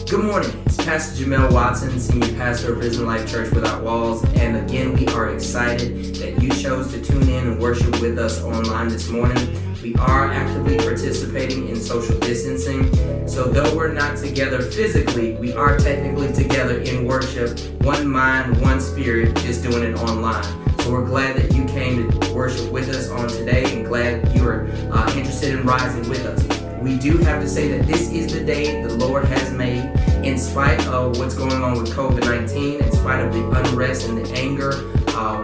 Good morning, it's Pastor Jamel Watson, Senior Pastor of Risen Life Church Without Walls, and again we are excited that you chose to tune in and worship with us online this morning. We are actively participating in social distancing, so though we're not together physically, we are technically together in worship, one mind, one spirit, just doing it online. So we're glad that you came to worship with us on today and glad that you are interested in rising with us. We do have to say that this is the day the Lord has made. In spite of what's going on with COVID-19, in spite of the unrest and the anger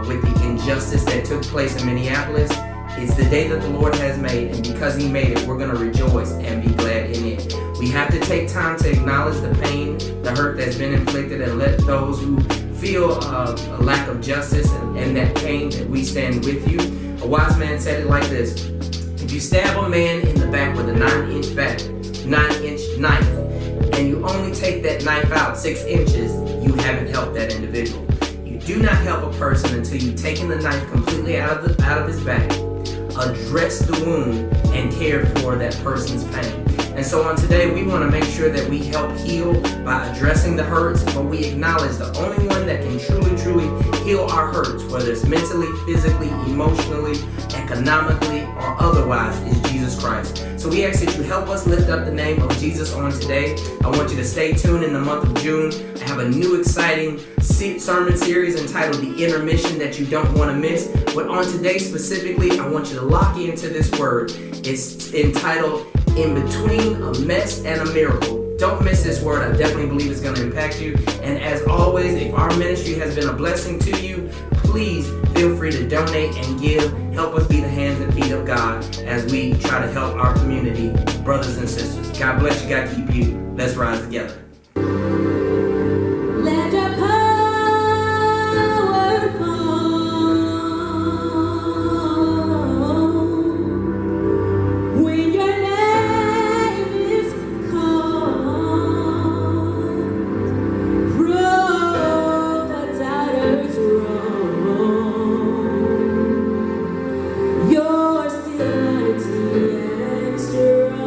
with the injustice that took place in Minneapolis, it's the day that the Lord has made, and because He made it, we're going to rejoice and be glad in it. We have to take time to acknowledge the pain, the hurt that's been inflicted, and let those who feel a lack of justice and that pain, that we stand with you. A wise man said it like this: if you stab a man in the back with a 9-inch knife, and you only take that knife out 6 inches, you haven't helped that individual. You do not help a person until you've taken the knife completely out of his back, addressed the wound, and cared for that person's pain. And so on today, we want to make sure that we help heal by addressing the hurts, but we acknowledge the only one that can truly heal our hurts, whether it's mentally, physically, emotionally, economically, or otherwise, is Jesus Christ. So we ask that you help us lift up the name of Jesus on today. I want you to stay tuned in the month of June. I have a new exciting sermon series entitled The Intermission that you don't want to miss. But on today specifically, I want you to lock into this word. It's entitled In Between a Mess and a Miracle. Don't miss this word. I definitely believe it's going to impact you. And as always, if our ministry has been a blessing to you, please feel free to donate and give. Help us be the hands and feet of God as we try to help our community, brothers and sisters. God bless you. God keep you. Let's rise together. Let your power fall when your name is called. Prove the doubters wrong. You're still mighty and strong.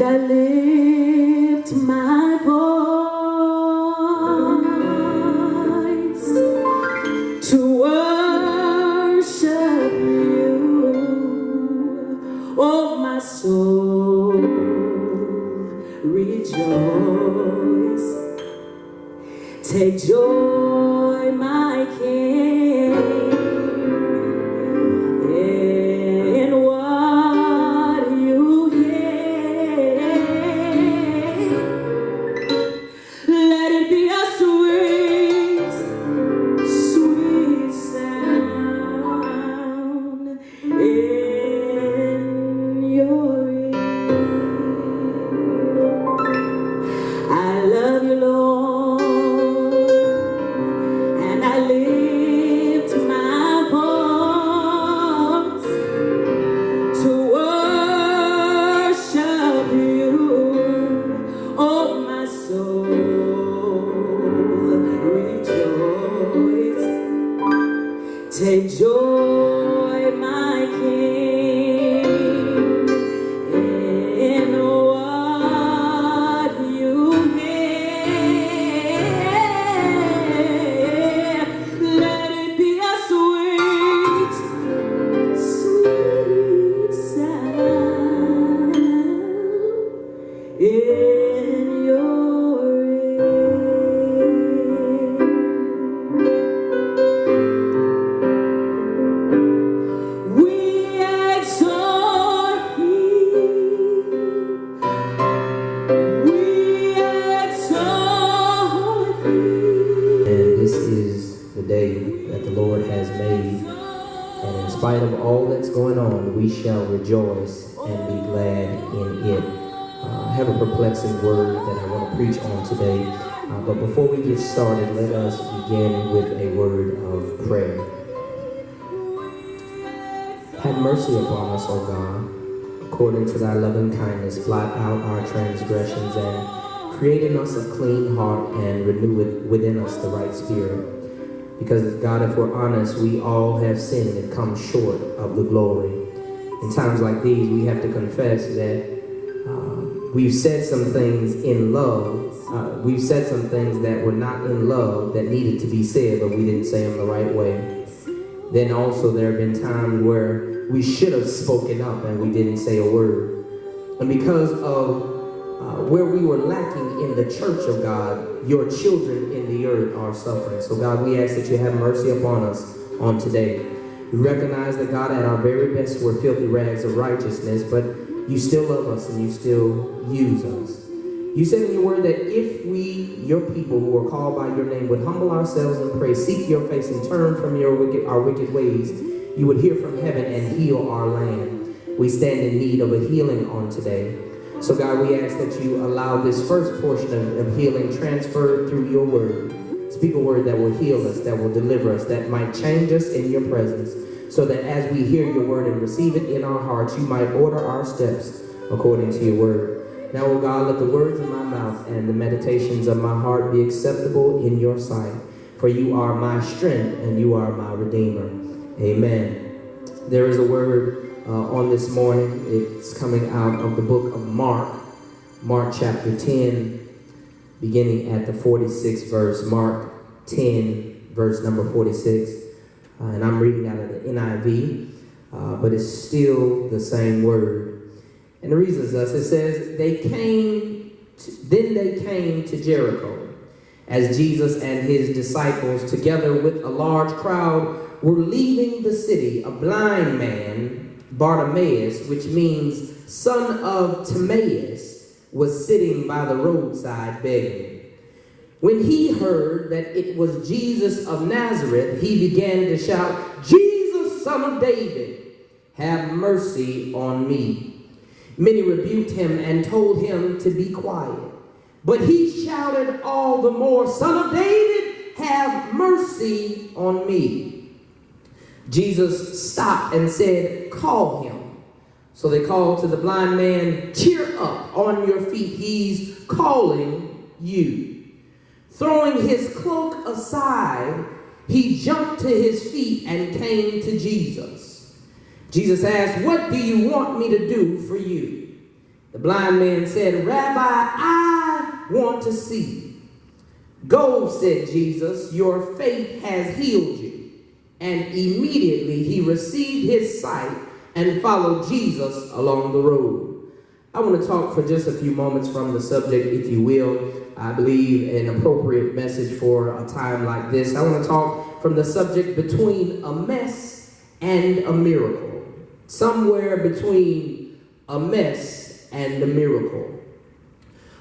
I lift my voice to worship you, oh my soul, rejoice. Take joy, my King, in what you hear. Let it be a sweet, sweet sound in your ear. I love you, Lord, and I lift my voice to worship you, oh my soul, rejoice. Take joy, my King, in what you hear. Let it be a sweet, sweet sound in your ear. We exalt thee. We exalt thee. And this is the day that the Lord has made. And in spite of all that's going on, we shall rejoice and be glad in it. I have a perplexing word that I want to preach on today. But before we get started, let us begin with a word of prayer. Have mercy upon us, O God, according to thy loving kindness. Blot out our transgressions and create in us a clean heart and renew within us the right spirit. Because, God, if we're honest, we all have sinned and come short of the glory. In times like these, we have to confess that we've said some things in love. We've said some things that were not in love that needed to be said, but we didn't say them the right way. Then also there have been times where we should have spoken up and we didn't say a word. And because of where we were lacking in the church of God, your children in the earth are suffering. So God, we ask that you have mercy upon us on today. We recognize that, God, at our very best, we're filthy rags of righteousness, but you still love us and you still use us. You said in your word that if we, your people who are called by your name, would humble ourselves and pray, seek your face and turn from our wicked ways, you would hear from heaven and heal our land. We stand in need of a healing on today. So God, we ask that you allow this first portion of healing transferred through your word. Speak a word that will heal us, that will deliver us, that might change us in your presence, so that as we hear your word and receive it in our hearts, you might order our steps according to your word. Now, O God, let the words of my mouth and the meditations of my heart be acceptable in your sight. For you are my strength and you are my redeemer. Amen. There is a word on this morning. It's coming out of the book of Mark, Mark chapter 10, beginning at the 46th verse. Mark 10, verse number 46. And I'm reading out of the NIV, but it's still the same word. And the reason is thus, it says, then they came to Jericho, as Jesus and his disciples, together with a large crowd, were leaving the city. A blind man, Bartimaeus, which means son of Timaeus, was sitting by the roadside begging. When he heard that it was Jesus of Nazareth, he began to shout, "Jesus, son of David, have mercy on me." Many rebuked him and told him to be quiet. But he shouted all the more, "Son of David, have mercy on me." Jesus stopped and said, "Call him." So they called to the blind man, "Cheer up, on your feet, he's calling you." Throwing his cloak aside, he jumped to his feet and came to Jesus. Jesus asked, "What do you want me to do for you?" The blind man said, "Rabbi, I want to see." "Go," said Jesus, "your faith has healed you." And immediately he received his sight and followed Jesus along the road. I want to talk for just a few moments from the subject, if you will. I believe an appropriate message for a time like this. I want to talk from the subject between a mess and a miracle. Somewhere between a mess and a miracle.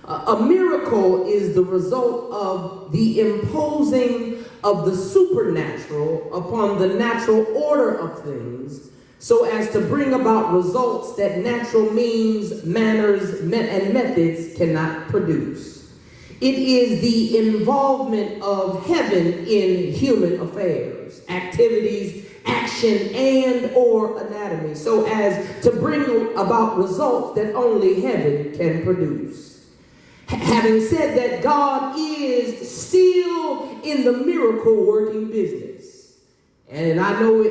A miracle is the result of the imposing of the supernatural upon the natural order of things, so as to bring about results that natural means, manners, and methods cannot produce. It is the involvement of heaven in human affairs, activities, action, and or anatomy, so as to bring about results that only heaven can produce. Having said that, God is still in the miracle working business. And I know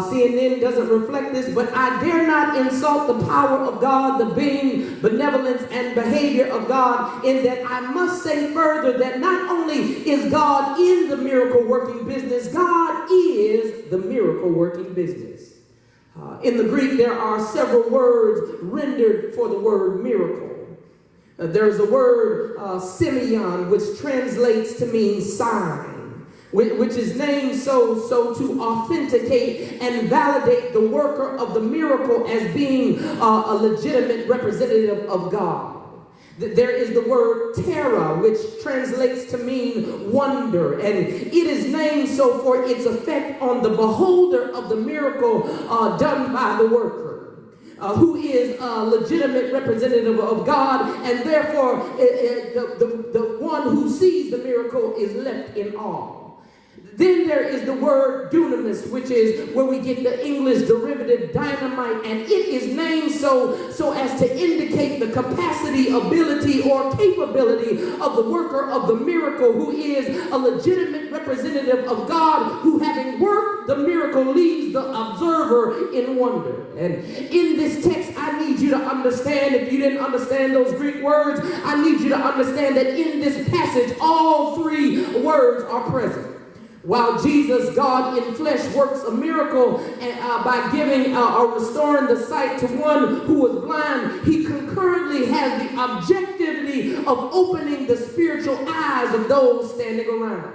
CNN doesn't reflect this, but I dare not insult the power of God, the being, benevolence, and behavior of God, in that I must say further that not only is God in the miracle working business, God is the miracle working business. In the Greek, there are several words rendered for the word miracle. There's the word semeion, which translates to mean sign, which is named so to authenticate and validate the worker of the miracle as being a legitimate representative of God. There is the word terra, which translates to mean wonder, and it is named so for its effect on the beholder of the miracle done by the worker. Who is a legitimate representative of God, and therefore the one who sees the miracle is left in awe. Then there is the word dunamis, which is where we get the English derivative dynamite, and it is named so as to indicate the capacity, ability, or capability of the worker of the miracle, who is a legitimate representative of God, who, having worked the miracle, leaves the observer in wonder. And in this text, I need you to understand, if you didn't understand those Greek words, I need you to understand that in this passage, all three words are present. While Jesus, God in flesh, works a miracle by giving or restoring the sight to one who was blind, he concurrently has the objectivity of opening the spiritual eyes of those standing around.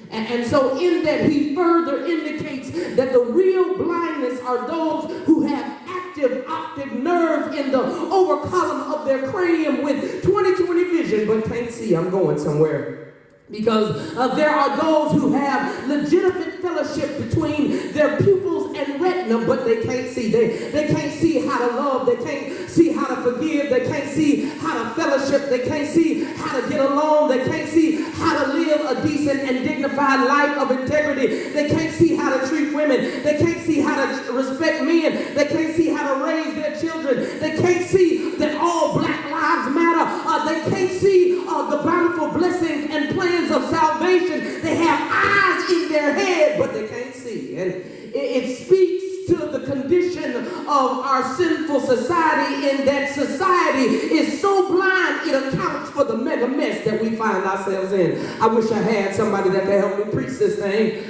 And so in that, he further indicates that the real blindness are those who have active optic nerves in the over column of their cranium with 20/20 vision, but can't see. I'm going somewhere. Because there are those who have legitimate fellowship between their pupils and retina, but they can't see. They can't see how to love. They can't see how to forgive. They can't see how to fellowship. They can't see how to get along. They can't see how to live a decent and dignified life of integrity. They can't see how to treat women. They can't see how to respect men. They can't see how to raise their children. They can't see that all black lives matter. They can't see the bountiful blessings and plans of salvation. They have eyes in their head, but they can't see. And it speaks to the condition of our sinful society, in that society is so blind it accounts for the mega mess that we find ourselves in. I wish I had somebody that could help me preach this thing.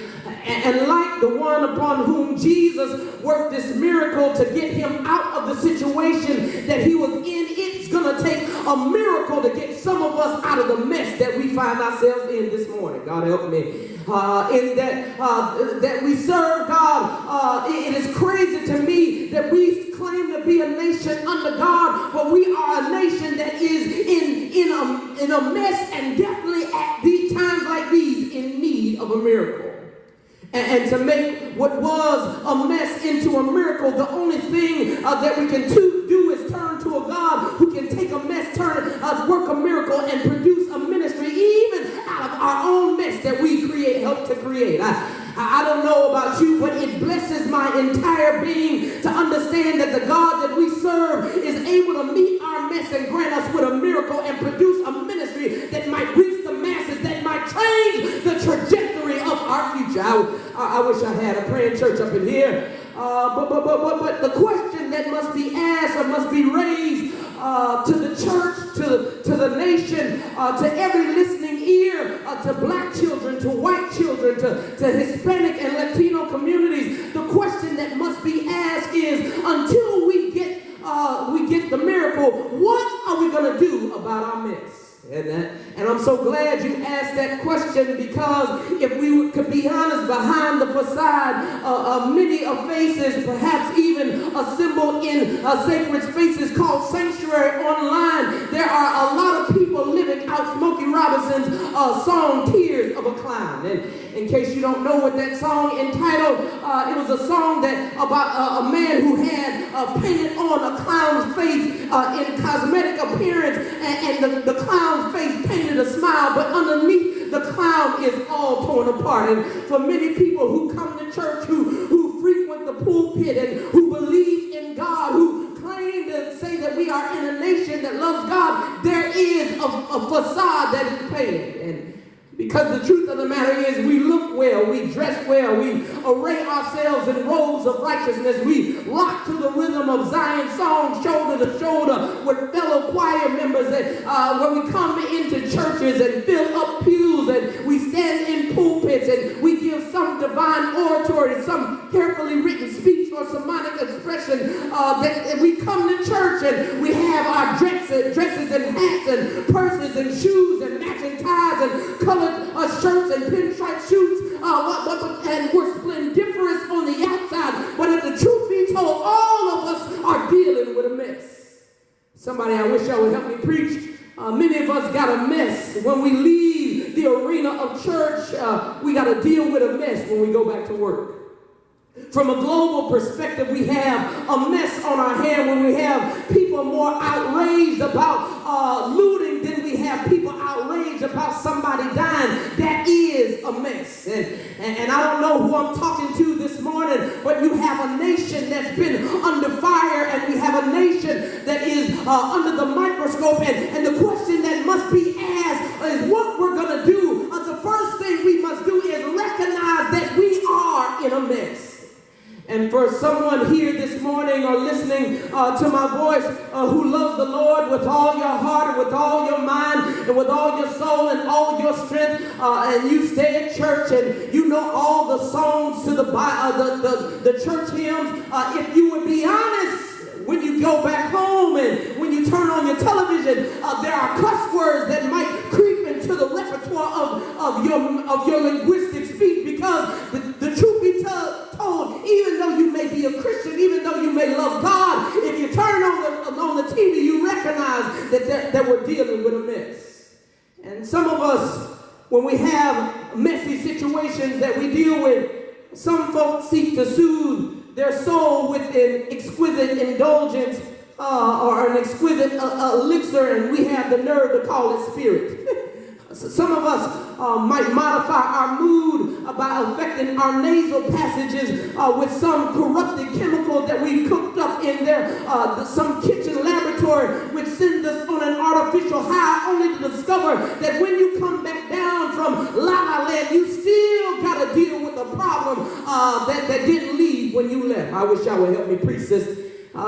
And like the one upon whom Jesus worked this miracle to get him out of the situation that he was in, it's going to take a miracle to get some of us out of the mess that we find ourselves in this morning. God help me. In that we serve God. It is crazy to me that we claim to be a nation under God, but we are a nation that is in a mess, and definitely at these times like these in need of a miracle. And to make what was a mess into a miracle, the only thing that we can do is turn to a God who can take a mess, work a miracle, and produce a ministry even out of our own mess that we help to create. I don't know about you, but it blesses my entire being to understand that the God that we serve is able to meet our mess and grant us with a miracle and produce a ministry that might reach the masses, that might change the trajectory of our future. I wish I had a praying church up in here. But the question that must be asked or must be raised to the church, to the nation, to every listening ear, to black children, to white children, to Hispanic and Latino communities. The question that must be asked is, until we get the miracle, what are we going to do about our mess? And I'm so glad you asked that question, because if we could be honest, behind the facade of many of faces, perhaps even assembled in sacred spaces called sanctuary online, there are a lot of people living out Smokey Robinson's song, Tears of a Clown. And in case you don't know what that song entitled, it was a song that about a man who had painted on a clown's face in cosmetic appearance, and the clown's face painted a smile, but underneath the clown is all torn apart. And for many people who come to church, who frequent the pulpit, and who believe in God, who claim to say that we are in a nation that loves God, there is a facade that is painted. And because the truth of the matter is, we look well, we dress well, we array ourselves in robes of righteousness, we rock to the rhythm of Zion songs, shoulder to shoulder with fellow choir members, and when we come into churches and fill up pews, and we stand in pulpits, and we give some divine oratory, some carefully written speech or sermonic expression, that we come to church and we have our dresses and hats and purses and shoes and matching ties and colored shirts and pinstripe suits, and we're splendiferous on the outside, but if the truth be told, all of us are dealing with a mess. Somebody, I wish y'all would help me preach. Many of us got a mess. When we leave the arena of church, we got to deal with a mess when we go back to work. From a global perspective, we have a mess on our hand when we have people more outraged about looting than we have people outraged about somebody dying. That is a mess. And I don't know who I'm talking to this morning, but you have a nation that's been under fire, and we have a nation that is under the microscope. And the question that must be asked is what we're going to do. The first thing we must do is recognize that we are in a mess. And for someone here this morning or listening to my voice who loves the Lord with all your heart and with all your mind and with all your soul and all your strength, and you stay at church and you know all the songs to the church hymns, if you would be honest, when you go back home and when you turn on your television, there are cuss words that might creep into the repertoire of your linguistic speech, because the truth be told, even though you may be a Christian, even though you may love God, if you turn on the TV, you recognize that we're dealing with a mess. And some of us, when we have messy situations that we deal with, some folks seek to soothe their soul with an exquisite indulgence or an exquisite elixir, and we have the nerve to call it spirit. Some of us might modify our mood by affecting our nasal passages with some corrupted chemical that we cooked up in there, some kitchen laboratory, which sends us on an artificial high, only to discover that when you come back down from La La Land, you still got to deal with the problem that didn't leave when you left. I wish y'all would help me preach this.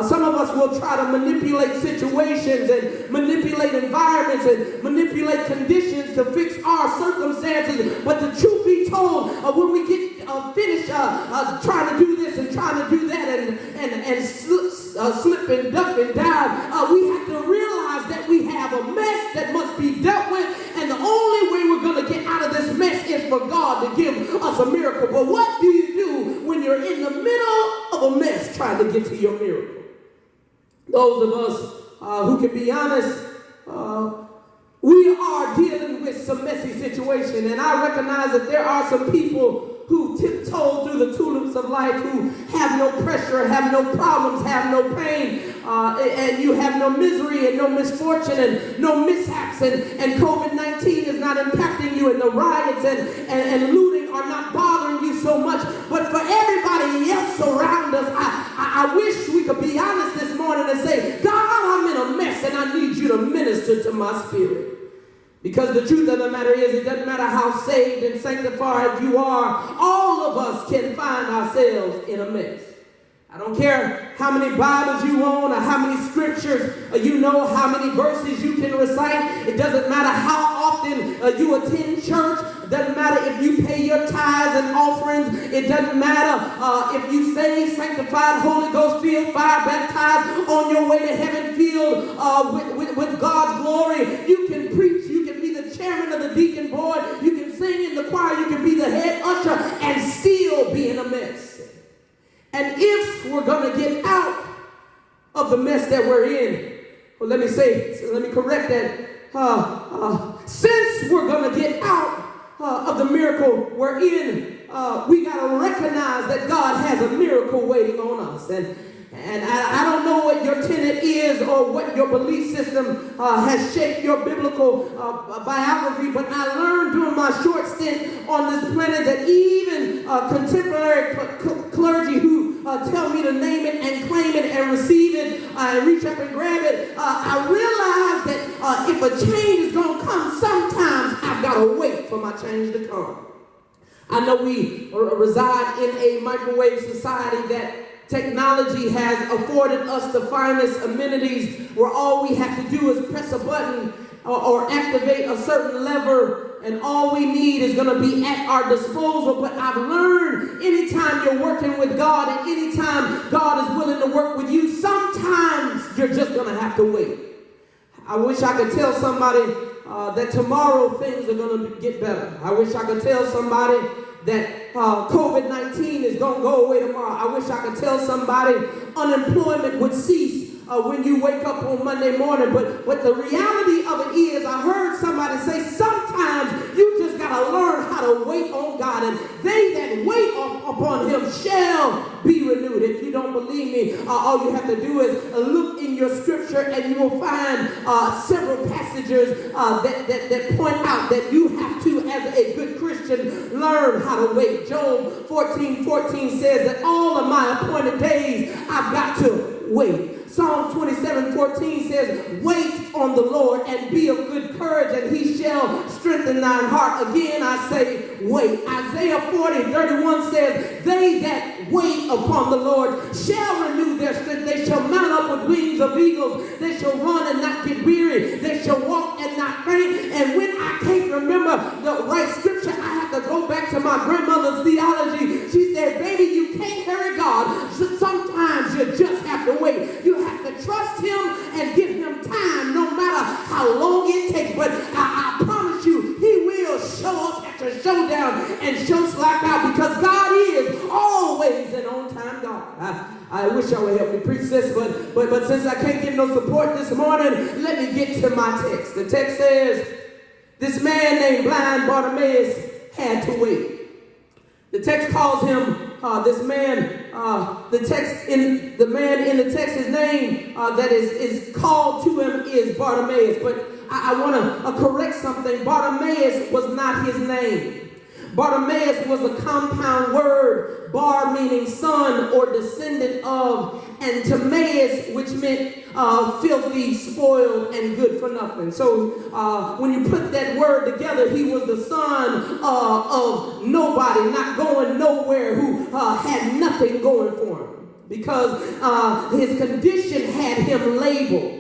Some of us will try to manipulate situations and manipulate environments and manipulate conditions to fix our circumstances. But the truth be told, when we get finished trying to do this and trying to do that and slip and duck and dive, we have to realize that we have a mess that must be dealt with, and the only way we're going to get out of this mess is for God to give us a miracle. But what do you do when you're in the middle of a mess trying to get to your miracle? Those of us who can be honest, we are dealing with some messy situation, and I recognize that there are some people who tiptoe through the tulips of life, who have no pressure, have no problems, have no pain, and you have no misery and no misfortune and no mishaps, and COVID-19 is not impacting you, and the riots and looting are not bothering you so much. But for everybody else around us, I wish we could be honest this morning and say, God, I'm in a mess, and I need you to minister to my spirit. Because the truth of the matter is, it doesn't matter how saved and sanctified you are, all of us can find ourselves in a mess. I don't care how many Bibles you own or how many scriptures you know, how many verses you can recite. It doesn't matter how often you attend church. It doesn't matter if you pay your tithes and offerings. It doesn't matter if you saved, sanctified, Holy Ghost filled, fire baptized, on your way to heaven filled with God's glory. You can preach. You can be the chairman of the deacon board. You can sing in the choir. You can be the head usher and still be in a mess. And if we're going to get out of the mess that we're in, well, let me correct that. Since we're going to get out of the miracle we're in, we got to recognize that God has a miracle waiting on us. And I don't know what your tenet is or what your belief system has shaped your biblical biography, but I learned during my short stint on this planet that even contemporary clergy who tell me to name it and claim it and receive it and reach up and grab it, I realize that if a change is going to come, sometimes I've got to wait for my change to come. I know we reside in a microwave society that technology has afforded us the finest amenities where all we have to do is press a button or activate a certain lever, and all we need is going to be at our disposal. But I've learned anytime you're working with God and anytime God is willing to work with you, sometimes you're just going to have to wait. I wish I could tell somebody that tomorrow things are going to get better. I wish I could tell somebody that COVID-19 is going to go away tomorrow. I wish I could tell somebody unemployment would cease when you wake up on Monday morning. But the reality of it is, I heard somebody say, sometimes you just got to learn how to wait on God. And they that wait upon him shall be renewed. If you don't believe me, all you have to do is look in your scripture and you will find several passages that point out that you have to, as a good Christian, learn how to wait. Job 14:14 says that all of my appointed days I've got to wait. Psalms 27:14 says, wait on the Lord and be of good courage, and he shall strengthen thine heart. Again, I say, wait. Isaiah 40:31 says, they that wait upon the Lord shall renew their strength. They shall mount up with wings of eagles. They shall run and not get weary. They shall walk and not faint. And when I can't remember the right scripture, I have to go back to my grandmother's theology. She said, baby, you can't hurry God. Sometimes you just have to wait. You have to trust him and give him time, no matter how long it takes. But I promise you, he will show up at your showdown and show slack out, because God is always an on-time God. I wish I would help me preach this, but since I can't get no support this morning, let me get to my text. The text says, this man named blind Bartimaeus had to wait. The text calls him this man. The man in the text, his name that is called to him is Bartimaeus. But I want to correct something. Bartimaeus was not his name. Bartimaeus was a compound word, bar meaning son or descendant of, and Timaeus, which meant filthy, spoiled, and good for nothing. So when you put that word together, he was the son of nobody, not going nowhere, who had nothing going for him, because his condition had him labeled.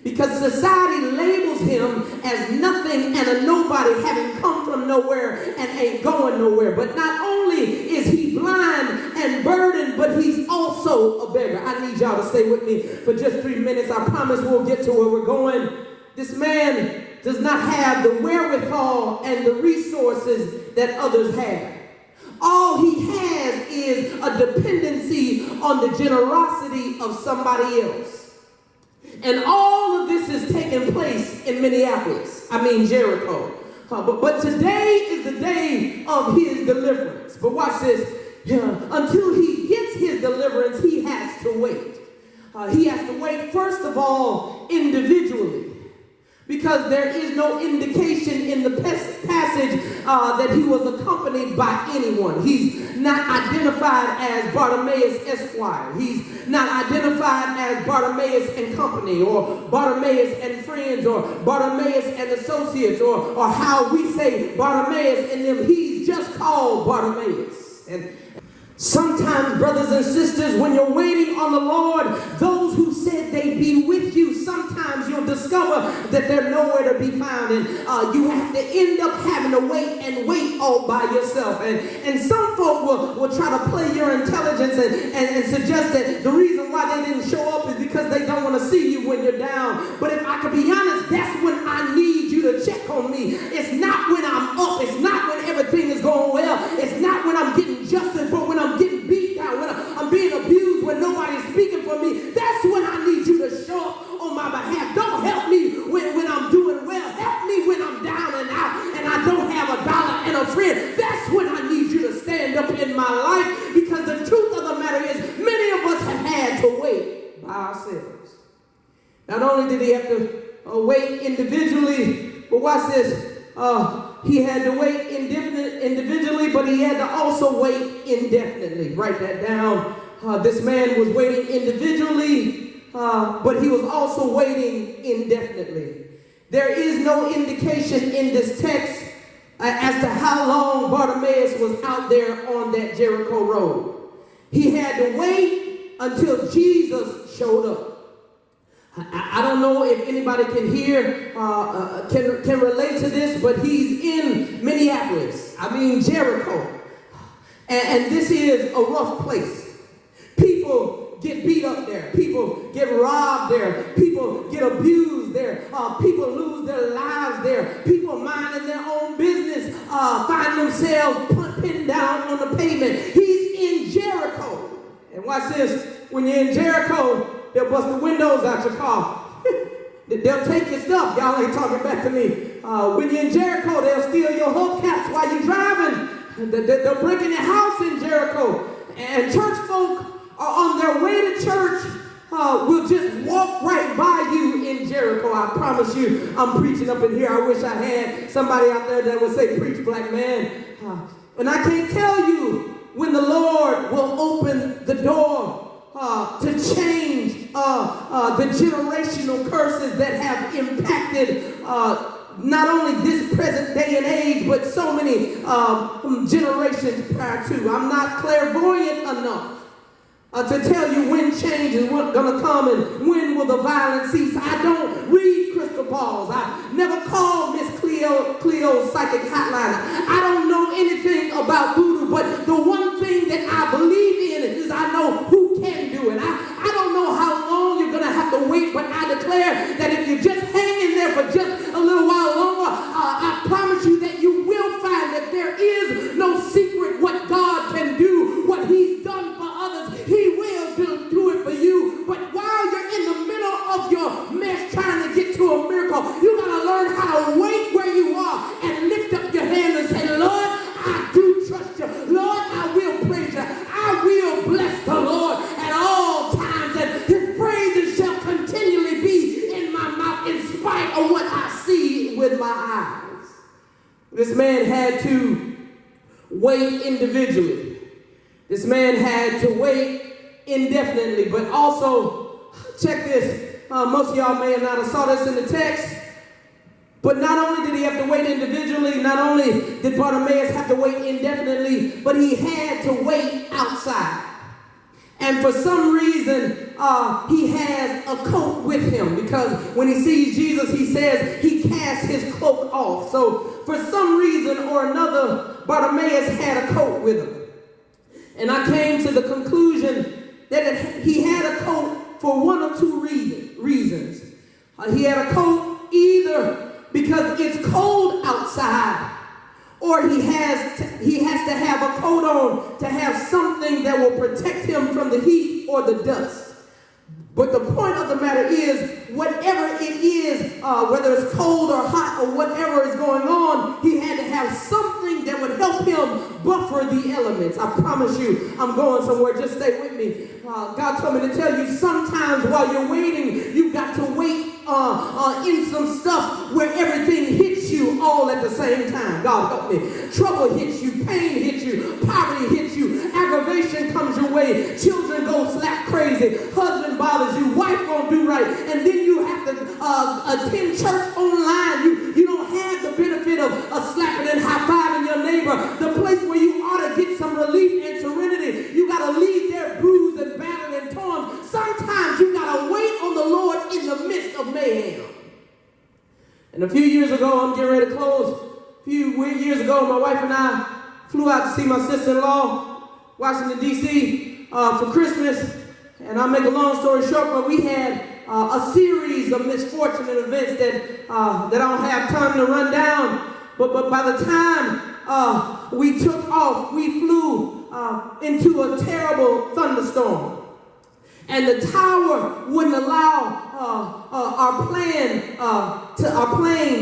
Because society labels him as nothing and a nobody, having come from nowhere and ain't going nowhere. But not only is he blind and burdened, but he's also a beggar. I need y'all to stay with me for just 3 minutes. I promise we'll get to where we're going. This man does not have the wherewithal and the resources that others have. All he has is a dependency on the generosity of somebody else. And all of this is taking place in Minneapolis. Jericho. But today is the day of his deliverance. But watch this. Until he gets his deliverance, he has to wait. He has to wait, first of all, individually. Because there is no indication in the passage that he was accompanied by anyone. He's not identified as Bartimaeus Esquire. He's not identified as Bartimaeus and Company, or Bartimaeus and Friends, or Bartimaeus and Associates, or how we say Bartimaeus and them. He's just called Bartimaeus. And Sometimes, brothers and sisters, when you're waiting on the Lord, those who said they'd be with you, sometimes you'll discover that they're nowhere to be found, and you have to end up having to wait all by yourself. And some folk will try to play your intelligence and suggest that the reason why they didn't show up is because they don't want to see you when you're down. But if I could be honest, that's when I need you to check on me. It's not when I'm up. It's not when everything is going well. It's not when I'm getting justice, but when I'm getting beat down, when I'm being abused, when nobody's speaking for me. That's when I need you to show up on my behalf. Don't help me when I'm doing well. Help me when I'm down and out and I don't have a dollar and a friend. That's when I need you to stand up in my life, because the truth of the matter is many of us have had to wait by ourselves. Not only did he have to wait individually, but watch this. He had to wait individually, but he had to also wait indefinitely. Write that down. This man was waiting individually, but he was also waiting indefinitely. There is no indication in this text as to how long Bartimaeus was out there on that Jericho road. He had to wait until Jesus showed up. I don't know if anybody can hear, can relate to this, but he's in Minneapolis. Jericho. And this is a rough place. People get beat up there. People get robbed there. People get abused there. People lose their lives there. People minding their own business find themselves pinned down on the pavement. He's in Jericho. And watch this. When you're in Jericho, they'll bust the windows out your car. They'll take your stuff. Y'all ain't talking back to me. When you're in Jericho, they'll steal your hubcaps while you're driving. They're breaking your house in Jericho. And church folk are on their way to church. Will just walk right by you in Jericho. I promise you, I'm preaching up in here. I wish I had somebody out there that would say, preach, black man. And I can't tell you when the Lord will open the door to change the generational curses that have impacted not only this present day and age, but so many generations prior to. I'm not clairvoyant enough to tell you when change is going to come and when will the violence cease. I don't read crystal balls. I never called Miss Cleo's psychic hotline. I don't know anything about voodoo, but the one thing that I believe in is I know who can do it. I don't know how long you're going to have to wait, but I declare that if you just hang in there for just a little while longer, I promise you that you will find that there is no secret what God can do, what he's done for others. He will do it for you. But while you're in the middle of your mess trying to get to a miracle, you got to learn how to wait where you are and lift up your hand and say, Lord, I do trust you. Lord, I will praise you. I will bless the Lord at all times, and his praises shall continually be in my mouth in spite of what I see with my eyes. This man had to wait individually. This man had to wait indefinitely, but also, check this. Most of y'all may have not have saw this in the text, but not only did he have to wait individually, not only did Bartimaeus have to wait indefinitely, but he had to wait outside. And for some reason, he has a coat with him, because when he sees Jesus, he says he casts his cloak off. So for some reason or another, Bartimaeus had a coat with him. And I came to the conclusion that he had a coat for one of two reasons. He had a coat either because it's cold outside, or he has to have a coat on to have something that will protect him from the heat or the dust. But the point of the matter is, whatever it is, whether it's cold or hot or whatever is going on, he had to have something that would help him buffer the elements. I promise you, I'm going somewhere. Just stay with me. God told me to tell you, sometimes while you're waiting, you've got to wait in some stuff where everything hits you all at the same time. God help me. Trouble hits you, pain hits you, poverty hits you, aggravation comes your way, children go slap crazy, husband bothers you, wife won't do right, and then you have to attend church online. You don't have the benefit of slapping and high-fiving your neighbor, the place where you ought to get some relief and serenity. And a few years ago, I'm getting ready to close. A few years ago, my wife and I flew out to see my sister-in-law, Washington, D.C. For Christmas. And I'll make a long story short, but we had a series of misfortune and events that I don't have time to run down. But by the time we took off, we flew into a terrible thunderstorm. And the tower wouldn't allow our plane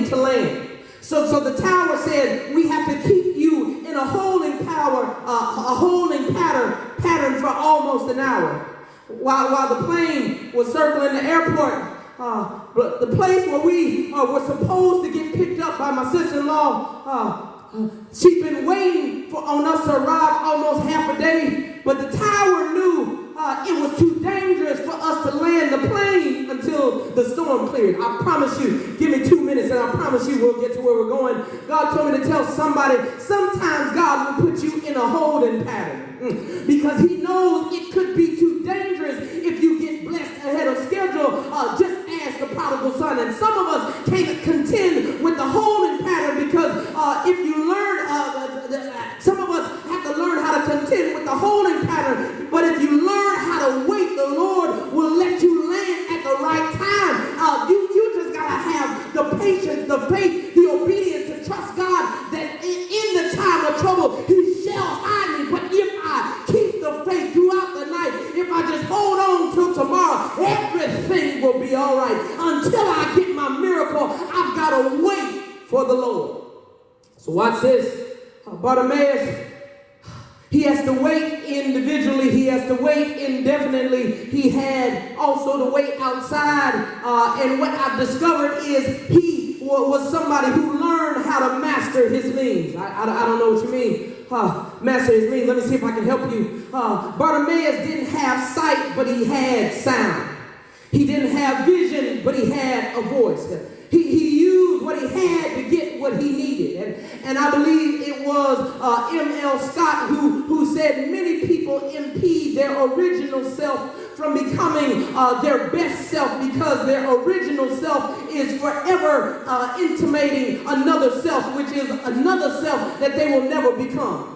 to land. So the tower said, we have to keep you in a holding pattern for almost an hour. While the plane was circling the airport, but the place where we were supposed to get picked up by my sister-in-law, she'd been waiting on us to arrive almost half a day, but the tower knew it was too dangerous for us to land the plane until the storm cleared. I promise you, give me 2 minutes and I promise you we'll get to where we're going. God told me to tell somebody, sometimes God will put you in a holding pattern because he knows it could be too dangerous if you get blessed ahead of schedule, just as the prodigal son. And some of us can't contend with the holding pattern because if you learn, some of us have to learn how to contend with the holding pattern, but if you learn how to wait, the Lord will let you land at the right time. You just gotta have the patience, the faith, the obedience to trust God that in the time of trouble, he shall hide me. But if I keep the faith throughout the night, if I just hold on till tomorrow, everything will be all right. Until I get my miracle, I've got to wait for the Lord. So watch this. Bartimaeus, he has to wait individually. He has to wait indefinitely. He had also to wait outside. And what I've discovered is he was somebody who learned how to master his means. I don't know what you mean. Master his means. Let me see if I can help you. Bartimaeus didn't have sight, but he had sound. He didn't have vision, but he had a voice. He used what he had to get what he needed. And I believe it was M.L. Scott who said many people impede their original self from becoming their best self because their original self is forever intimating another self, which is another self that they will never become.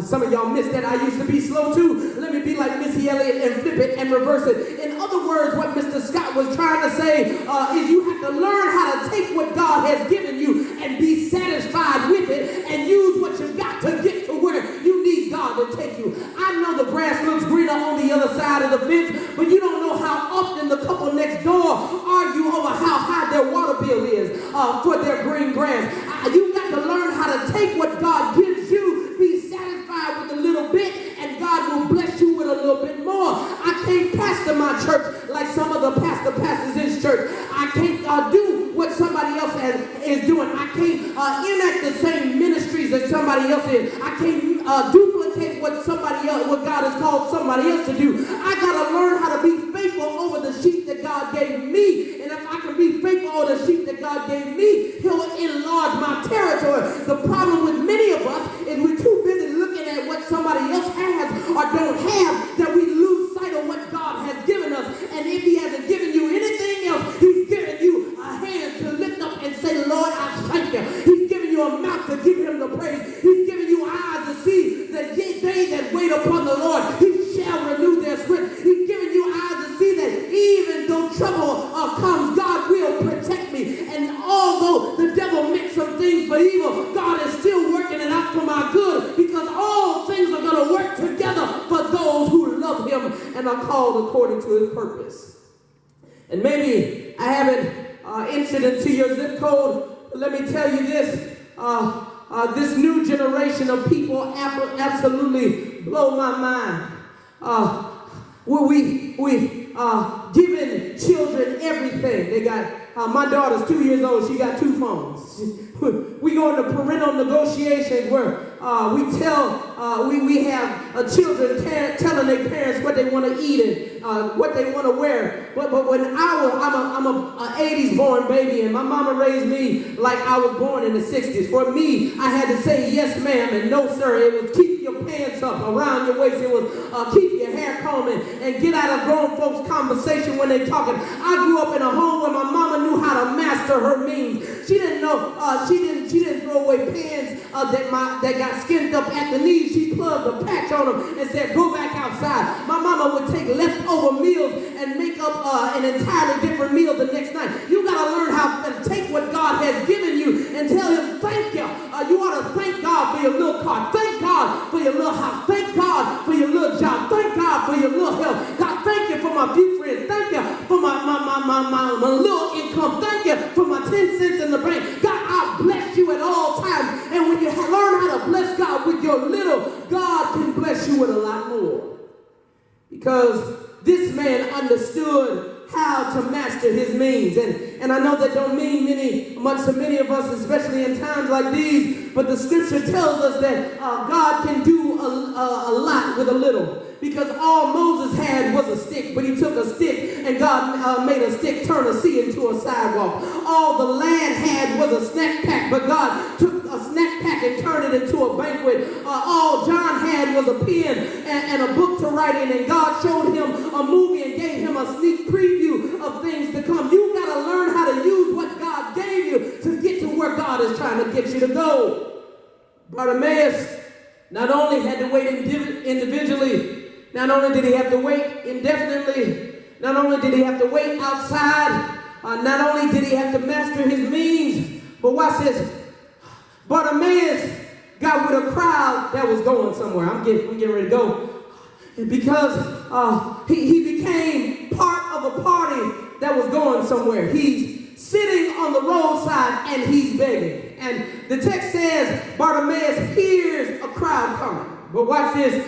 Some of y'all missed that. I used to be slow too. Let me be like Missy Elliott and flip it and reverse it. In other words, what Mr. Scott was trying to say is you have to learn how to take what God has given you and be satisfied with it and use what you've got to get to where you need God to take you. I know the grass looks greener on the other side of the fence, but you don't know how often the couple next door argue over how high their water bill is for their green grass. You got to learn how to take what God gives you, be satisfied with a little bit, and God will bless you with a little bit more. I can't pastor my church like some of the pastors in church. I can't do what somebody else is doing. I can't enact the same ministries that somebody else is. I can't duplicate what God has called somebody else to do. I gotta learn how to be faithful over the sheep that God gave me. And if I can be faithful over the sheep that God gave me, he'll enlarge my territory. The problem with many of us is we're too busy looking at what somebody else has or don't have that we lose sight of what God has given us. And if he hasn't given you anything else, he's given you a hand to lift up and say, Lord, I thank you. He's given you a mouth to give him the praise. He's given you eyes to see that they that wait upon the Lord, he shall renew their strength. He's given you eyes to see that even though trouble comes, God will protect me. And although the devil meant some things for evil, God is still working it out for my good, because all things are going to work together for those who love him and are called according to his purpose. And maybe I haven't entered into your zip code, but let me tell you this. This new generation of people absolutely blow my mind. We giving children everything. They got, my daughter's 2 years old. She got 2 phones. We go into parental negotiations where we have children telling their parents what they want to eat and what they want to wear. But when I'm a 80s born baby, and my mama raised me like I was born in the 60s. For me, I had to say yes ma'am and no sir. It was keep your pants up around your waist. It was keep your hair combing and get out of grown folks' conversation when they're talking. I grew up in a home where my mama knew how to master master her means. She didn't know. She didn't throw away pens that got skinned up at the knees. She plugged a patch on them and said, "Go back outside." My mama would take leftover meals and make up an entirely different meal the next night. You got to learn how to take what God has given you and tell him thank you. You ought to thank God for your little car. Thank God for your little house. Thank God for your little job. Thank God for your little health. God, thank you for my few friends. Thank you for my little income. Thank you for my 10 cents in the bank. God, I bless you at all times. And when you learn how to bless God with your little, God can bless you with a lot more. Because this man understood how to master his means. And I know that don't mean much to many of us, especially in times like these, but the scripture tells us that God can do a lot with a little. Because all Moses had was a stick, but he took a stick and God made a stick turn a sea into a sidewalk. All the lad had was a snack pack, but God took a snack pack and turned it into a banquet. All John had was a pen and a book to write in, and God showed him a movie and gave him a sneak preview of things to come. You got to learn how to use what God gave you to get to where God is trying to get you to go. Bartimaeus not only had to wait individually, not only did he have to wait indefinitely, not only did he have to wait outside, not only did he have to master his means, but watch this. Bartimaeus got with a crowd that was going somewhere. I'm getting ready to go. Because he became part of a party that was going somewhere. He's sitting on the roadside and he's begging. And the text says Bartimaeus hears a crowd coming. But watch this.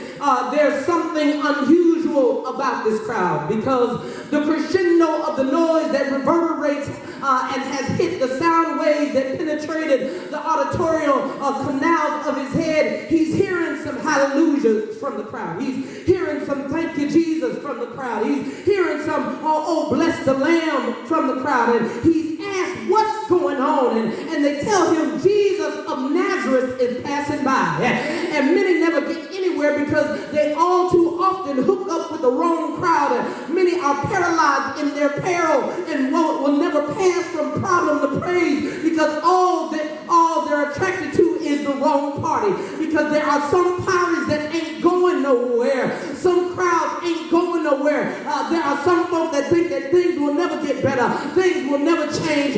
There's something unusual about this crowd, because the crescendo of the noise that reverberates and has hit the sound waves that penetrated the auditorial canals of his head, he's hearing some hallelujahs from the crowd. He's hearing some thank you Jesus from the crowd. He's hearing some oh bless the Lamb from the crowd. And he's asked what's going on, and they tell him Jesus of Nazareth is passing by. And many never get anywhere because they all too often hook up with the wrong crowd, and many are paralyzed in their peril and will never pass from problem to praise, because all they're attracted to is the wrong party. Because there are some parties that ain't going nowhere. Some crowds ain't going nowhere. There are some folk that think that things will never get better. Things will never change.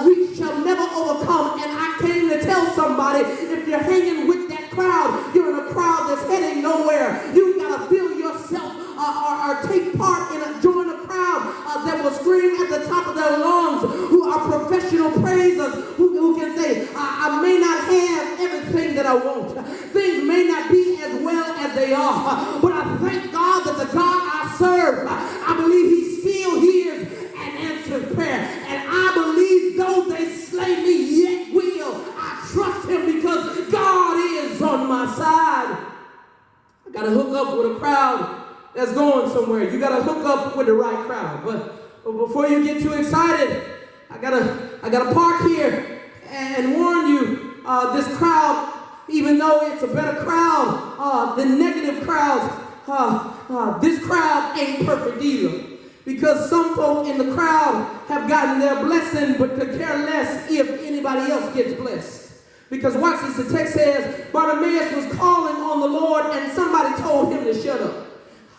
We shall never overcome. And I came to tell somebody, if you're hanging with that crowd, you're in a crowd that's heading nowhere. You got to feel yourself or take part in join a crowd that will scream at the top of their lungs, who are professional praisers, who can say, I may not have everything that I want. Things may not be as well as they are, but I thank God that the God I serve, I believe he still hears and answers prayer. And I believe though they slay me, yet will I trust him, because God is on my side. I got to hook up with a crowd that's going somewhere. You got to hook up with the right crowd. But before you get too excited, I gotta park here and warn you, this crowd, even though it's a better crowd than negative crowds, this crowd ain't perfect either. Because some folk in the crowd have gotten their blessing but could care less if anybody else gets blessed. Because watch this, the text says Bartimaeus was calling on the Lord and somebody told him to shut up.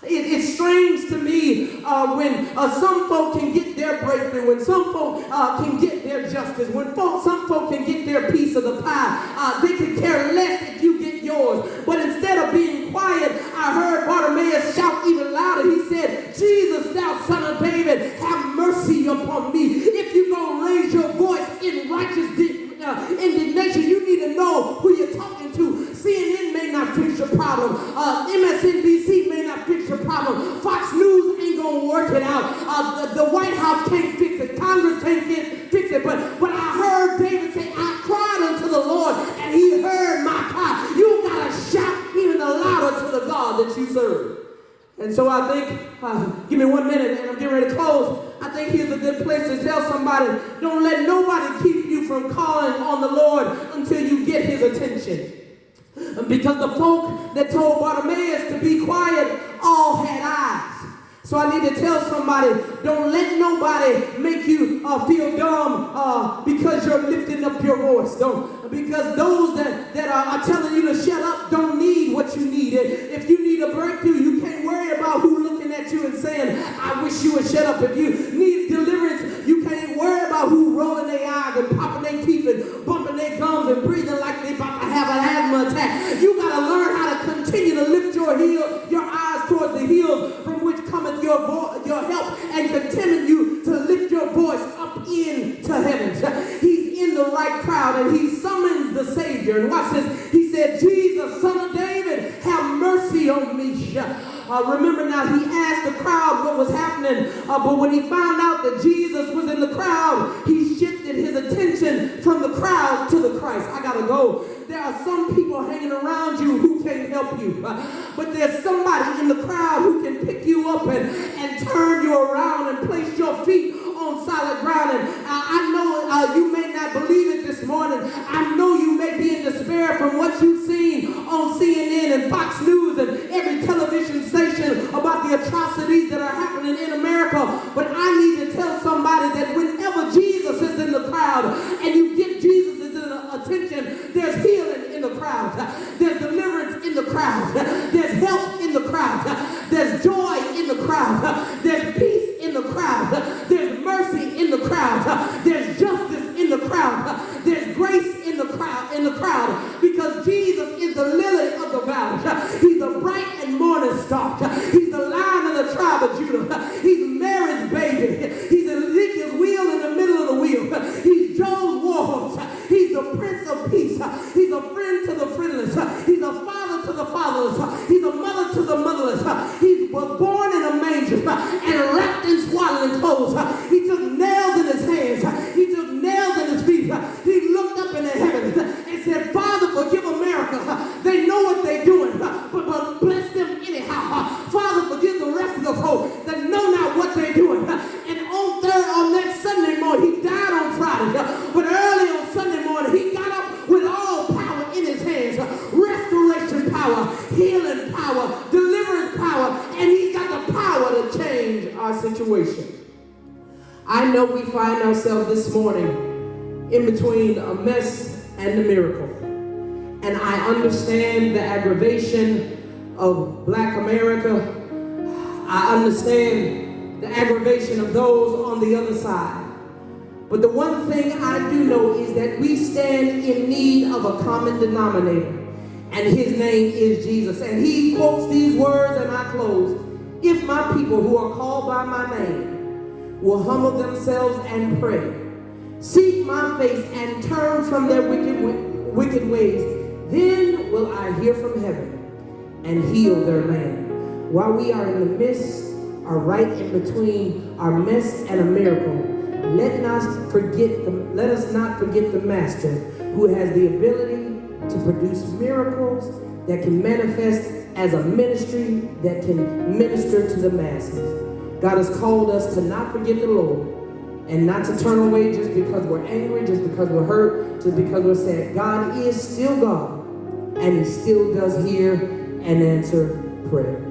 It's strange to me when some folk can get their breakthrough, when some folk can get their justice, when some folk can get their piece of the pie. They can care less if you get yours. But instead of being quiet, I heard Bartimaeus shout even louder. He said, Jesus, thou son of David, have mercy upon me. If you're going to raise your voice in righteous indignation, you need to know who you're talking to. CNN may not fix your problem. MSNBC may not fix your problem. Fox News ain't going to work it out. The White House can't fix it. Congress can't fix it. But I heard David say, I cried unto the Lord and he heard my cry. You got to shout even louder to the God that you serve. And so I think, give me 1 minute and I'm getting ready to close. I think here's a good place to tell somebody, don't let nobody keep you from calling on the Lord until you get his attention. Because the folk that told Bartimaeus to be quiet all had eyes. So I need to tell somebody, don't let nobody make you feel dumb because you're lifting up your voice. Because those that are telling you to shut up don't need what you need. If you need a breakthrough, you can't worry about who looking at you and saying, I wish you would shut up. If you need deliverance, you can't worry about who rolling their eyes and popping their teeth and bumping their gums and breathing like they about to have an asthma attack. You got to learn how to continue to lift your eyes towards the hills from which cometh your help, and continue you to lift your voice up into heaven. He's in the right crowd and he summons the Savior. And watch this. He said, Jesus, Son of David, have mercy on me. Remember now, he asked the crowd what was happening, but when he found out that Jesus was in the crowd, he shifted his attention from the crowd to the Christ. I gotta go. There are some people hanging around you who can't help you, but there's somebody in the crowd who can pick you up and turn you around and place your feet on solid ground. And I know you may not believe it this morning. I know you may be in despair from what you've seen on CNN and Fox News and every television station about the atrocities that are happening in America. But I need to tell somebody that whenever Jesus is in the crowd and you get Jesus' attention, there's healing in the crowd. There's deliverance in the crowd. There's help in the crowd. There's joy in the crowd. There's peace in the crowd. There's mercy in the crowd. There's justice in the crowd. There's grace in the crowd, because Jesus is the lily of the valley. He's the bright and morning star. He's the Lion of the tribe of Judah. He's Mary's baby. He's Ezekiel's wheel in the middle of the wheel. He's Joel's war horse. He's the Prince of Peace. He's a friend to the friendless. He's a father to the fatherless. He's a mother to the motherless. He was born in a manger and wrapped in swaddling clothes. He took nails in his hands. He took nails in his feet. He looked up into heaven and said, Father, forgive America. They know what they're doing, but bless them anyhow. Father, forgive the rest of the folk that know not what they're doing. And on that Sunday morning, he died on Friday. But early on Sunday morning, he got up with all power in his hands. Restoration power, healing power, deliverance power, and he's got the power to change our situation. I know we find ourselves this morning in between a mess and a miracle. And I understand the aggravation of Black America. I understand the aggravation of those on the other side. But the one thing I do know is that we stand in need of a common denominator. And his name is Jesus. And he quotes these words, and I close. If my people who are called by my name will humble themselves and pray, seek my face and turn from their wicked ways, then will I hear from heaven and heal their land. While we are in the midst, are right in between our mess and a miracle, let us not forget the Master, who has the ability to produce miracles that can manifest as a ministry that can minister to the masses. God has called us to not forget the Lord and not to turn away just because we're angry, just because we're hurt, just because we're sad. God is still God, and he still does hear and answer prayer.